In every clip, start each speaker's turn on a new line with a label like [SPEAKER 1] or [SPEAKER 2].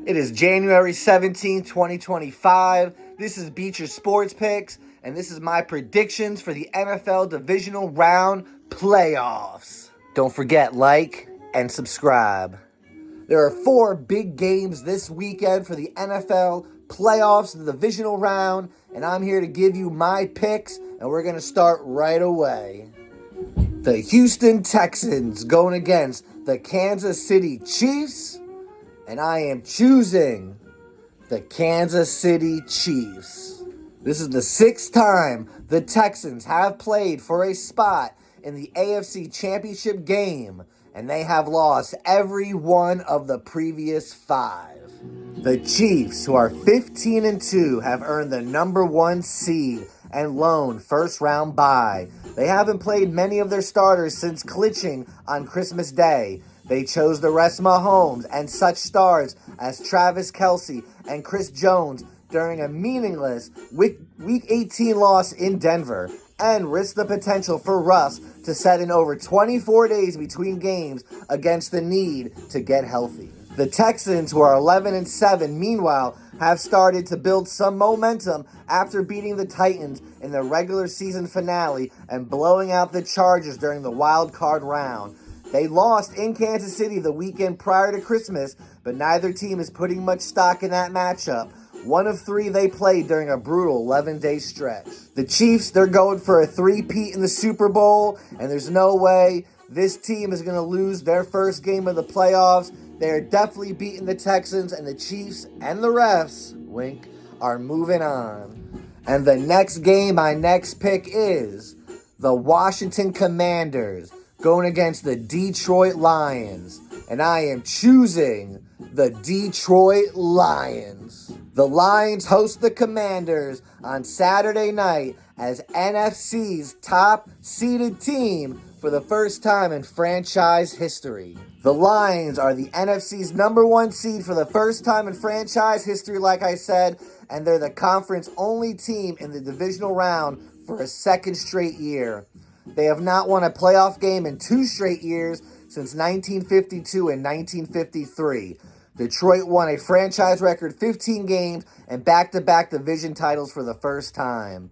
[SPEAKER 1] It is January 17th, 2025. This is Beecher Sports Picks, and this is my predictions for the NFL Divisional Round playoffs. Don't forget, like and subscribe. There are 4 big games this weekend for the NFL playoffs, the Divisional Round, and I'm here to give you my picks, and we're going to start right away. The Houston Texans going against the Kansas City Chiefs, and I am choosing the Kansas City Chiefs. This is the 6th time the Texans have played for a spot in the AFC Championship game, and they have lost every one of the previous 5. The Chiefs, who are 15-2, have earned the number 1 seed and lone first-round bye. They haven't played many of their starters since clinching on Christmas Day. They chose to rest Mahomes and such stars as Travis Kelce and Chris Jones during a meaningless Week 18 loss in Denver, and risked the potential for Russ to set in over 24 days between games against the need to get healthy. The Texans, who are 11-7, meanwhile, have started to build some momentum after beating the Titans in the regular season finale and blowing out the Chargers during the wild card round. They lost in Kansas City the weekend prior to Christmas, but neither team is putting much stock in that matchup. 1 of 3 they played during a brutal 11-day stretch. The Chiefs, they're going for a 3-peat in the Super Bowl, and there's no way this team is going to lose their first game of the playoffs. They're definitely beating the Texans, and the Chiefs and the refs, wink, are moving on. And the next game, my next pick is the Washington Commanders going against the Detroit Lions, and I am choosing the Detroit Lions. The Lions host the Commanders on Saturday night as NFC's top-seeded team for the first time in franchise history. The Lions are the NFC's number 1 seed for the first time in franchise history, like I said, and they're the conference-only team in the divisional round for a second straight year. They have not won a playoff game in 2 straight years since 1952 and 1953. Detroit won a franchise record 15 games and back-to-back division titles for the first time.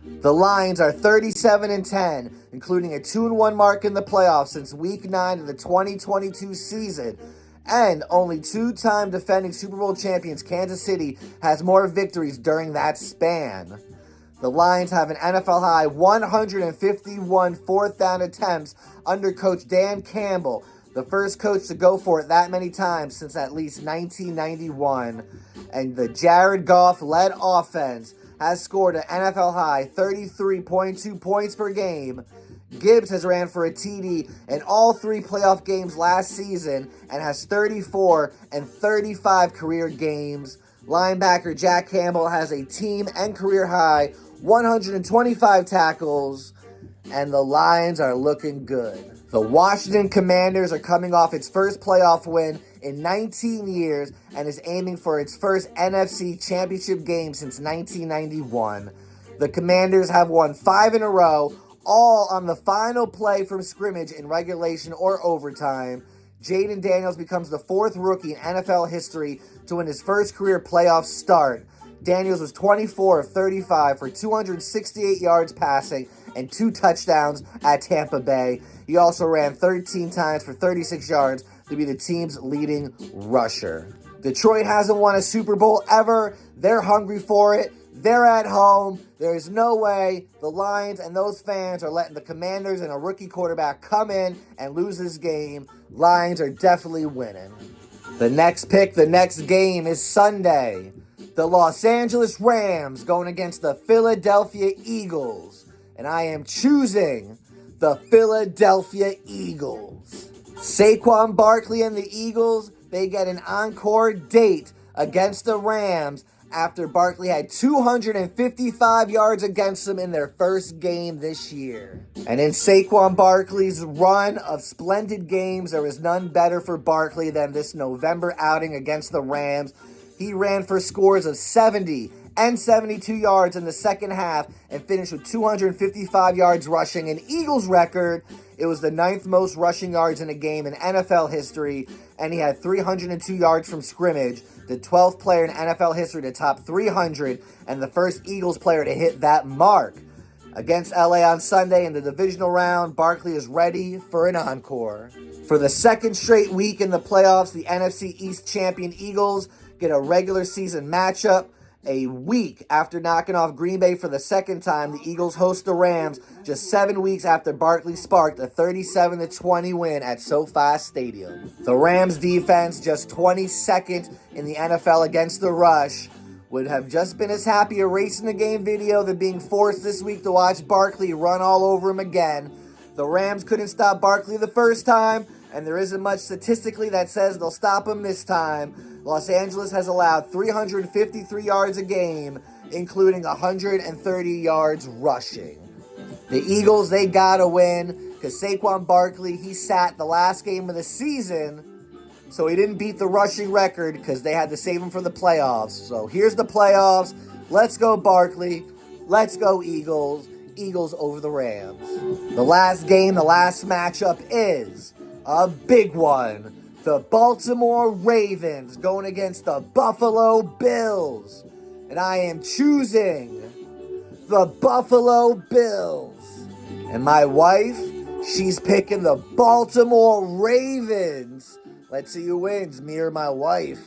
[SPEAKER 1] The Lions are 37-10, including a 2-1 mark in the playoffs since Week 9 of the 2022 season, and only 2-time defending Super Bowl champions Kansas City has more victories during that span. The Lions have an NFL-high 151 fourth down attempts under Coach Dan Campbell, the first coach to go for it that many times since at least 1991. And the Jared Goff-led offense has scored an NFL-high 33.2 points per game. Gibbs has ran for a TD in all 3 playoff games last season and has 34 and 35 career games. Linebacker Jack Campbell has a team and career high 125 tackles, and the Lions are looking good. The Washington Commanders are coming off its first playoff win in 19 years and is aiming for its first NFC Championship game since 1991. The Commanders have won 5 in a row, all on the final play from scrimmage in regulation or overtime. Jaden Daniels becomes the 4th rookie in NFL history to win his first career playoff start. Daniels was 24 of 35 for 268 yards passing and 2 touchdowns at Tampa Bay. He also ran 13 times for 36 yards to be the team's leading rusher. Detroit hasn't won a Super Bowl ever. They're hungry for it. They're at home. There is no way the Lions and those fans are letting the Commanders and a rookie quarterback come in and lose this game. Lions are definitely winning. The next pick, the next game is Sunday. The Los Angeles Rams going against the Philadelphia Eagles. And I am choosing the Philadelphia Eagles. Saquon Barkley and the Eagles, they get an encore date against the Rams after Barkley had 255 yards against them in their first game this year. And in Saquon Barkley's run of splendid games, there is none better for Barkley than this November outing against the Rams. He ran for scores of 70 and 72 yards in the second half and finished with 255 yards rushing, an Eagles record. It was the 9th most rushing yards in a game in NFL history, and he had 302 yards from scrimmage, the 12th player in NFL history to top 300, and the first Eagles player to hit that mark. Against LA on Sunday in the divisional round, Barkley is ready for an encore. For the second straight week in the playoffs, the NFC East champion Eagles get a regular season matchup. A week after knocking off Green Bay for the second time, the Eagles host the Rams just 7 weeks after Barkley sparked a 37-20 win at SoFi Stadium. The Rams defense, just 22nd in the NFL against the rush, would have just been as happy erasing the game video than being forced this week to watch Barkley run all over him again. The Rams couldn't stop Barkley the first time, and there isn't much statistically that says they'll stop him this time. Los Angeles has allowed 353 yards a game, including 130 yards rushing. The Eagles, they gotta win, because Saquon Barkley, he sat the last game of the season, so he didn't beat the rushing record because they had to save him for the playoffs. So here's the playoffs. Let's go Barkley. Let's go Eagles. Eagles over the Rams. The last game, the last matchup is a big one. The Baltimore Ravens going against the Buffalo Bills. And I am choosing the Buffalo Bills. And my wife, she's picking the Baltimore Ravens. Let's see who wins, me or my wife.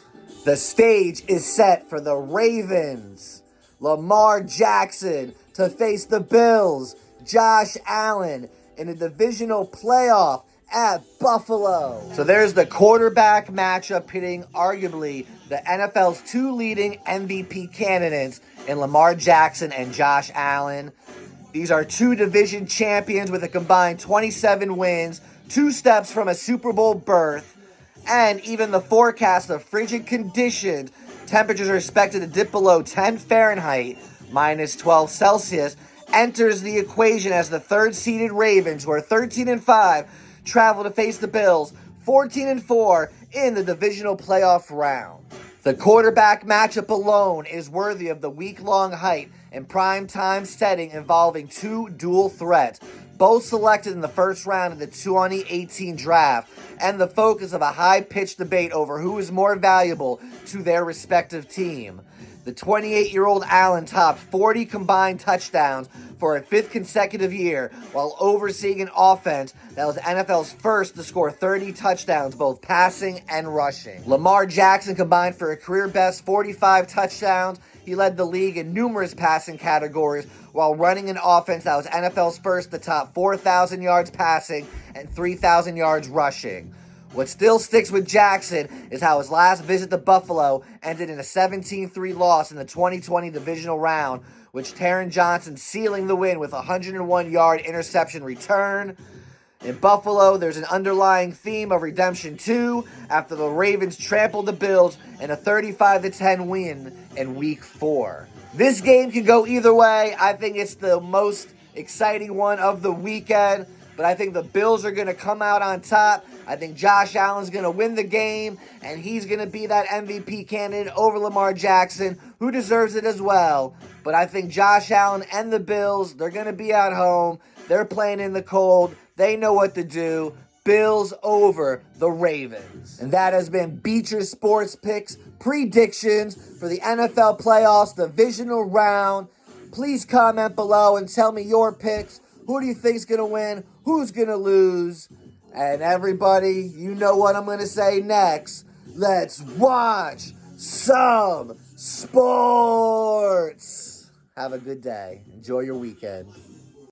[SPEAKER 1] The stage is set for the Ravens. Lamar Jackson to face the Bills. Josh Allen in a divisional playoff at Buffalo. So there's the quarterback matchup pitting arguably the NFL's two leading MVP candidates in Lamar Jackson and Josh Allen. These are two division champions with a combined 27 wins, 2 steps from a Super Bowl berth, and even the forecast of frigid conditions. Temperatures are expected to dip below 10 Fahrenheit, minus 12 Celsius, enters the equation as the third-seeded Ravens, who are 13-5, travel to face the Bills, 14-4, in the divisional playoff round. The quarterback matchup alone is worthy of the week-long hype and prime-time setting involving two dual threats, both selected in the first round of the 2018 draft, and the focus of a high-pitched debate over who is more valuable to their respective team. The 28-year-old Allen topped 40 combined touchdowns for a 5th consecutive year while overseeing an offense that was NFL's first to score 30 touchdowns, both passing and rushing. Lamar Jackson combined for a career-best 45 touchdowns. He led the league in numerous passing categories while running an offense that was NFL's first to top 4,000 yards passing and 3,000 yards rushing. What still sticks with Jackson is how his last visit to Buffalo ended in a 17-3 loss in the 2020 divisional round, which Taron Johnson sealing the win with a 101-yard interception return. In Buffalo, there's an underlying theme of redemption too, after the Ravens trampled the Bills in a 35-10 win in Week 4. This game can go either way. I think it's the most exciting one of the weekend, but I think the Bills are going to come out on top. I think Josh Allen's going to win the game, and he's going to be that MVP candidate over Lamar Jackson, who deserves it as well. But I think Josh Allen and the Bills, they're going to be at home. They're playing in the cold. They know what to do. Bills over the Ravens. And that has been Beecher Sports Picks predictions for the NFL playoffs divisional round. Please comment below and tell me your picks. Who do you think is going to win? Who's going to lose? And everybody, you know what I'm going to say next. Let's watch some sports. Have a good day. Enjoy your weekend.